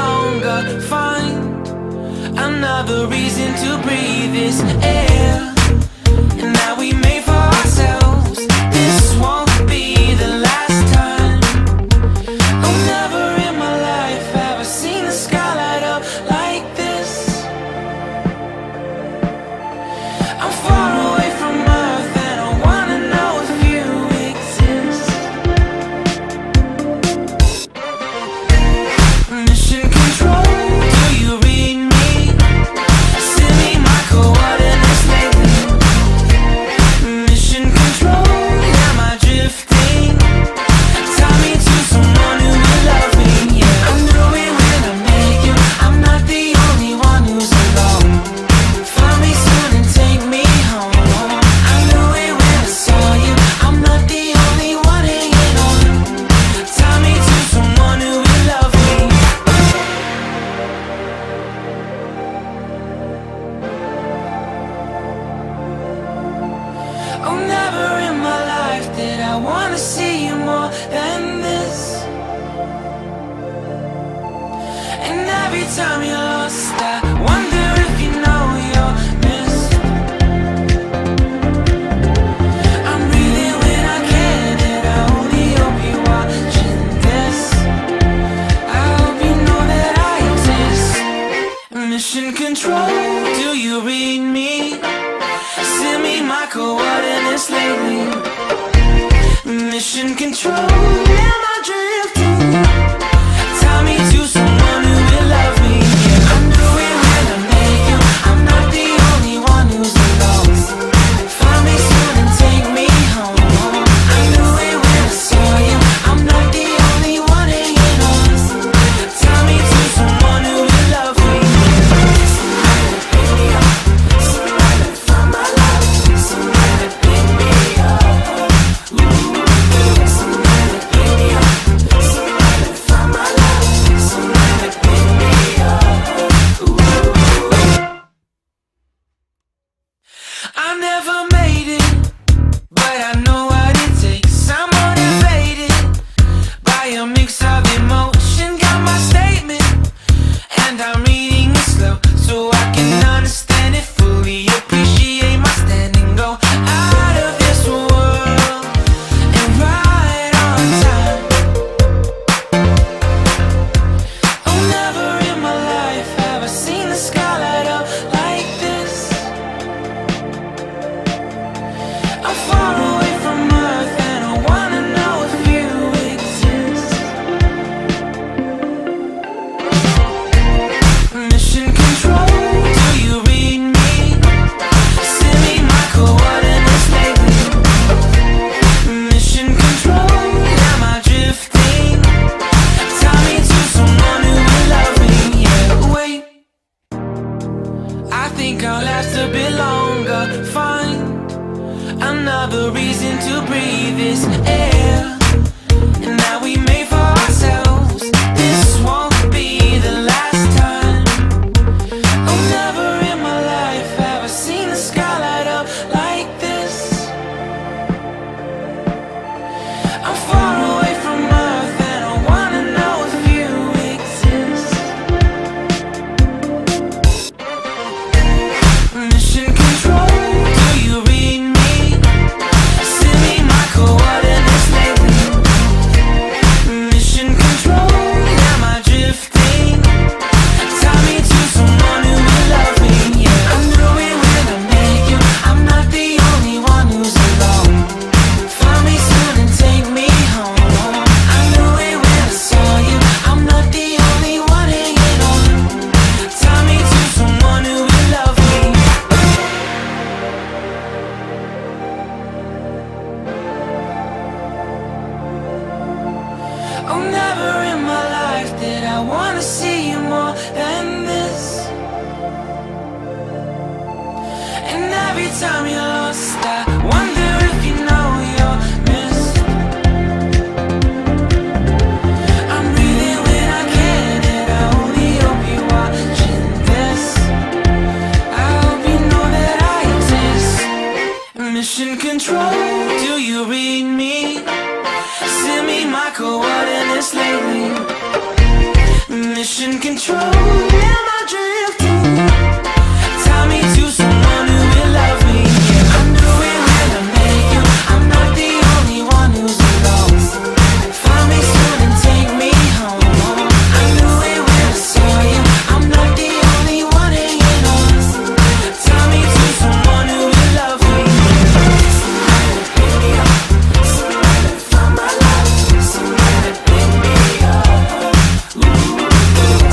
longer. Find another reason to breathe this air. And now we made for ourselves. This won't be the last time. Oh, never in my life have I seen the sky light up like this. I'm far away from Earth and I wanna know if you exist. Mission control, do you read me? Send me my coordinates lately. Mission control, am I drifting? Tie me to someone who will love me, yeah. I knew it when I met you, I'm not the only one who's alone. Find me soon and take me home. I knew it when I saw you, I'm not the only one hanging on. Tie me to someone who will love me. Oh, never in my life did I wanna see you more than this. And every time you're lost, I wonder if you know you're missed. I'm breathing when I can, and I only hope you're watching this. I hope you know that I exist. Mission control, do you read me? Send me my coordinates lately. Mission control, am I drifting? Tie me to someone who will love me, yeah. I knew it when I met you, I'm not the only one who's alone. Find me soon and take me home. I knew it when I saw you, I'm not the only one hanging on. Tie me to someone who will love me, yeah. Somebody pick me up, somebody find my love, somebody pick me up. Somebody pick me up, somebody find my love, somebody pick me up. I never made it, but I know what it takes. I'm motivated by a mix of emotion. Got my statement, and I'm reading it slow so I can understand it fully. Appreciate my standing, go out of this world and right on time. Oh, never in my life have I seen the sky light up like this. I'm far away from Earth and I wanna know if you exist. Mission control, do you read me? Send me my coordinates lately. Mission control, am I drifting? Tie me to someone who will love me, yeah. Wait, I think I'll last a bit longer. Find another reason to breathe this air. And now we made for ourselves. This won't be the last time. Oh, never in my life have I seen the sky light up like this. I'm far away from Earth and I wanna know if you exist. Mission control, do you read me? Send me my coordinates lately. Mission control, am I drifting? Tie me to someone who will love me, yeah. I knew it when I met you, I'm not the only one who's alone. Find me soon and take me home. I knew it when I saw you, I'm not the only one hanging on. Tie me to someone who will love me. Oh, never in my life did I wanna see you more than this. And every time you're lost, I wonder if you know you're missed. I'm breathing when I can, and I only hope you're watching this. I hope you know that I exist. Mission control, do you read me? Send me my coordinates lately. Mission control. control. Am I drifting? Tie me to someone who will love me. Yeah, I'm doing when I make you. I'm not the only one who's alone. Find me soon and take me home. I knew it when I saw you. I'm not the only one hanging on. Tie me to someone who will love me. Somebody to pick me up. Somebody to find my life. Somebody to pick me up.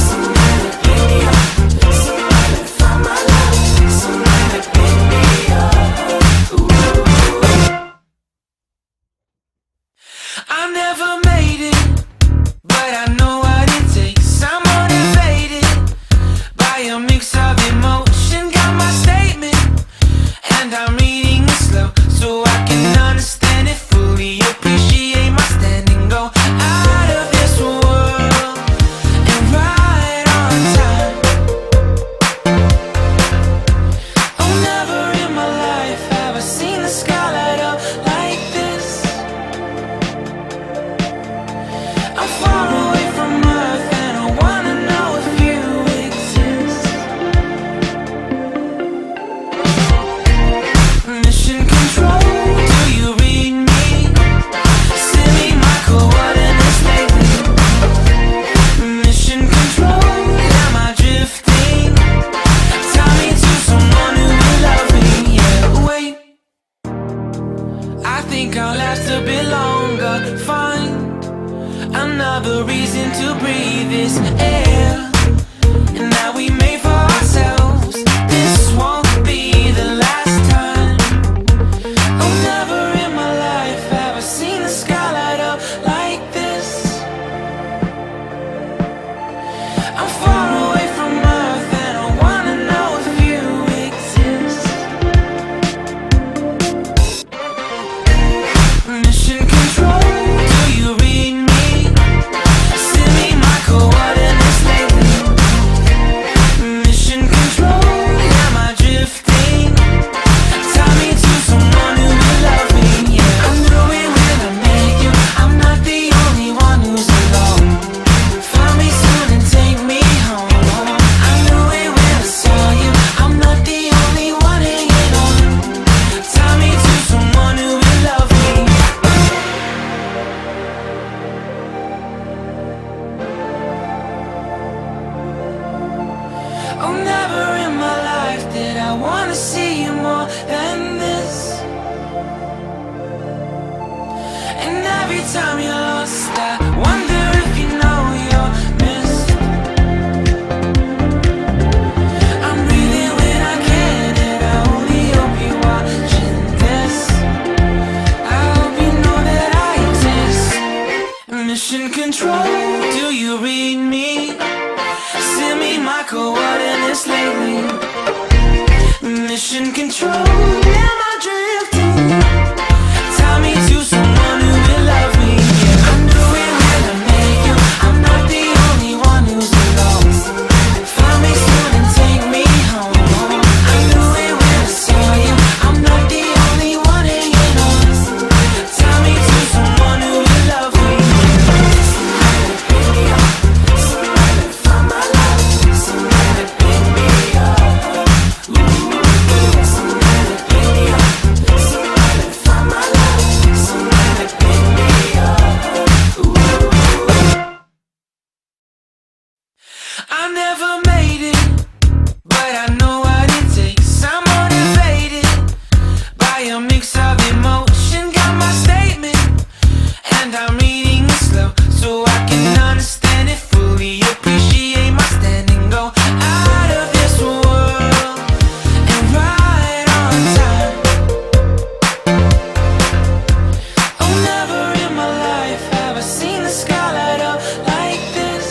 Somebody to pick me up. Somebody to find my life. Somebody to pick me up. I never made it, but I know what it takes. I'm motivated by a mix of emotion. Got my statement, and I'm reading it slow so I can understand it fully. Appreciate my standing, go out of this world and right on time. Oh, never in my life have I seen the sky light up like this. I'm far away from Earth and I wanna know if you exist. Mission control, do you read me? Send me my coordinates lately. Mission control, am I drifting? Tie me to someone who will love me. Yeah, wait, I think I'll last a bit longer. Fine, another reason to breathe this air. And that we made for ourselves. This won't be the last time. Oh, never in my life have I seen the sky light up like this. I'm far away from Earth and I wanna know if you exist. Mission control, do you read me? Send me my coordinates lately. Mission control, am I drifting? Tie me to someone who will love me. Yeah, I'm doing when I make you. I'm not the only one who's alone. Find me soon and take me home. I knew it when I saw you. I'm not the only one hanging on. Tie me to someone who will love me. Oh, never in my life did I wanna see you more than this. And every time you're lost, I wonder if you know you're missed. I'm breathing when I can, and I only hope you're watching this. I hope you know that I exist. Mission control, do you read me? Send me my coordinates lately. Mission control, am I drifting? Tie me to someone who will love me. Yeah, I'm doing when I make you. I'm not the only one who's alone. Find me soon and take me home. I knew it when I saw you. I'm not the only one hanging on. Tie me to someone who will love me. Somebody to pick me up. Somebody to find my life. Somebody to pick me up. Somebody to pick me up. Somebody to find my life. Somebody to pick me up. I never made it, but I know what it takes. I'm motivated by a mix of emotion. Got my statement, and I'm reading it slow so I can understand it fully. Appreciate my standing, go out of this world and right on time. Oh, never in my life have I seen the sky light up like this.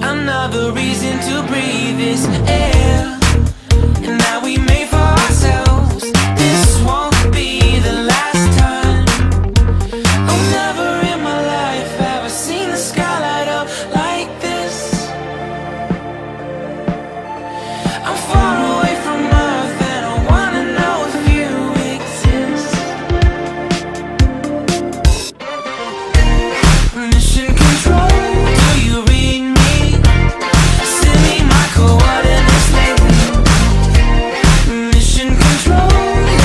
another reason to breathe this air. And that we made for ourselves. This won't be the last time. Oh, never in my life have I seen the sky light up like this. I'm far away from Earth and I wanna know if you exist. Mission control, do you read me? Send me my coordinates lately. Mission control,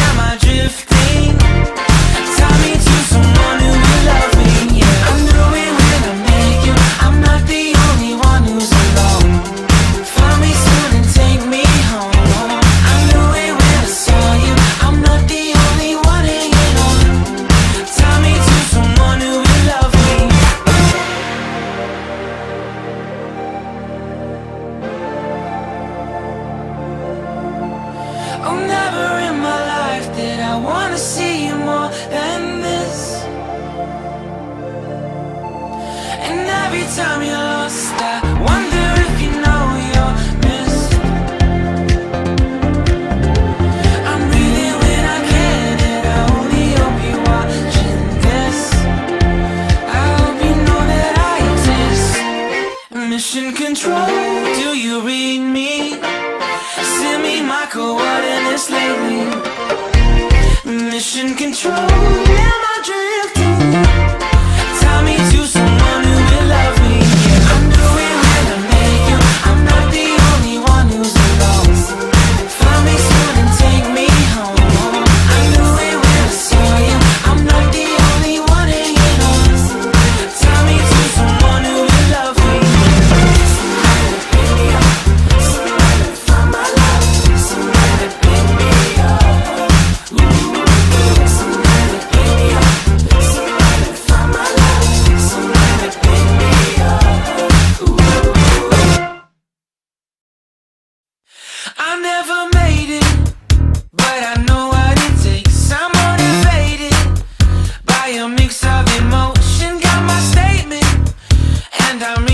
am I drifting? Tie me to someone who will love me, yeah. I knew it when I met you, I'm not the only one who's alone. Find me soon and take me home. I knew it when I saw you, I'm not the only one hanging on. Tie me to someone who will love me. Oh, never in my life did I wanna see you more than this. And every time you're lost, I wonder if you know you're missed. I'm breathing when I can, and I only hope you're watching this. I hope you know that I exist. Mission control, do you read me? Send me my coordinates lately. Mission control, am I drifting? Tie me to someone who will love me, yeah. I knew it when I met you, I'm not the only one who's alone. Find me soon and take me home. I knew it when I saw you, I'm not the only one hanging on. Tie me to someone who will love me, yeah. Somebody pick me up, somebody find my love, somebody pick me up. Somebody pick me up, somebody find my love, somebody pick me up. I never made it, but I know what it takes. I'm motivated by a mix of emotion. Got my statement, and I'm